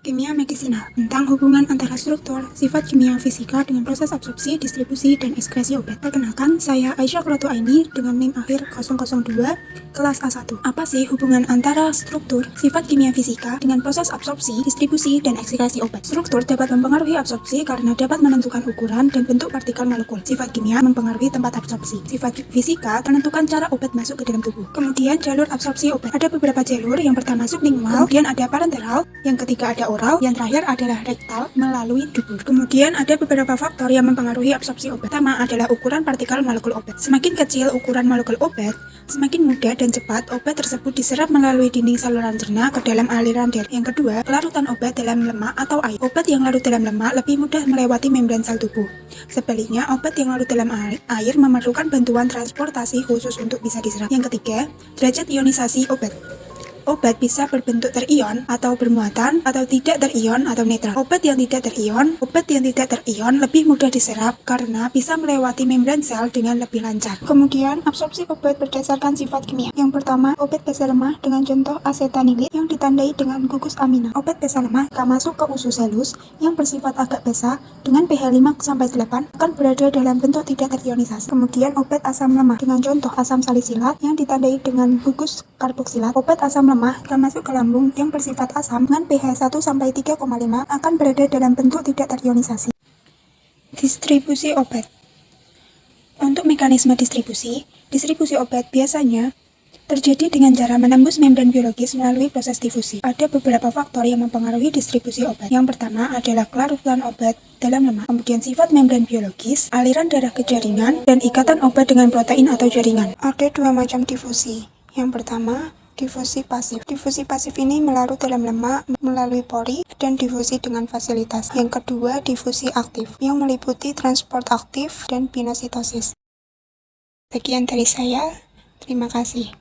Kimia medisinal tentang hubungan antara struktur, sifat kimia fisika dengan proses absorpsi, distribusi, dan ekskresi obat. Perkenalkan, saya Aisyah Aini dengan NIM akhir 002, kelas A1. Apa sih hubungan antara struktur, sifat kimia fisika dengan proses absorpsi, distribusi, dan ekskresi obat? Struktur dapat mempengaruhi absorpsi karena dapat menentukan ukuran dan bentuk partikel molekul. Sifat kimia mempengaruhi tempat absorpsi. Sifat fisika menentukan cara obat masuk ke dalam tubuh. Kemudian jalur absorpsi obat. Ada beberapa jalur, yang pertama sublingual, kemudian ada parenteral, yang ketiga ada oral, yang terakhir adalah rektal melalui dubur. Kemudian ada beberapa faktor yang mempengaruhi absorpsi obat. Pertama adalah ukuran partikel molekul obat. Semakin kecil ukuran molekul obat, semakin mudah dan cepat obat tersebut diserap melalui dinding saluran cerna ke dalam aliran darah. Yang kedua, kelarutan obat dalam lemak atau air. Obat yang larut dalam lemak lebih mudah melewati membran sel tubuh. Sebaliknya, obat yang larut dalam air memerlukan bantuan transportasi khusus untuk bisa diserap. Yang ketiga, derajat ionisasi obat. Obat bisa berbentuk terion atau bermuatan, atau tidak terion atau netral. Obat yang tidak terion lebih mudah diserap karena bisa melewati membran sel dengan lebih lancar. Kemudian, absorpsi obat berdasarkan sifat kimia. Yang pertama, obat basa lemah dengan contoh asetanilit yang ditandai dengan gugus amina. Obat basa lemah jika masuk ke usus halus yang bersifat agak basa dengan pH 5-8 akan berada dalam bentuk tidak terionisasi. Kemudian, obat asam lemah dengan contoh asam salisilat yang ditandai dengan gugus karboksilat. Obat asam lemah jika masuk ke lambung yang bersifat asam dengan pH 1-3,5 akan berada dalam bentuk tidak terionisasi. Distribusi obat. Untuk mekanisme distribusi obat biasanya terjadi dengan cara menembus membran biologis melalui proses difusi. Ada beberapa faktor yang mempengaruhi distribusi obat. Yang pertama adalah kelarutan obat dalam lemak, kemudian sifat membran biologis, aliran darah ke jaringan, dan ikatan obat dengan protein atau jaringan. Ada dua macam difusi. Yang pertama, difusi pasif. Difusi pasif ini melarut dalam lemak melalui pori dan difusi dengan fasilitas. Yang kedua, difusi aktif, yang meliputi transport aktif dan pinositosis. Sekian dari saya, terima kasih.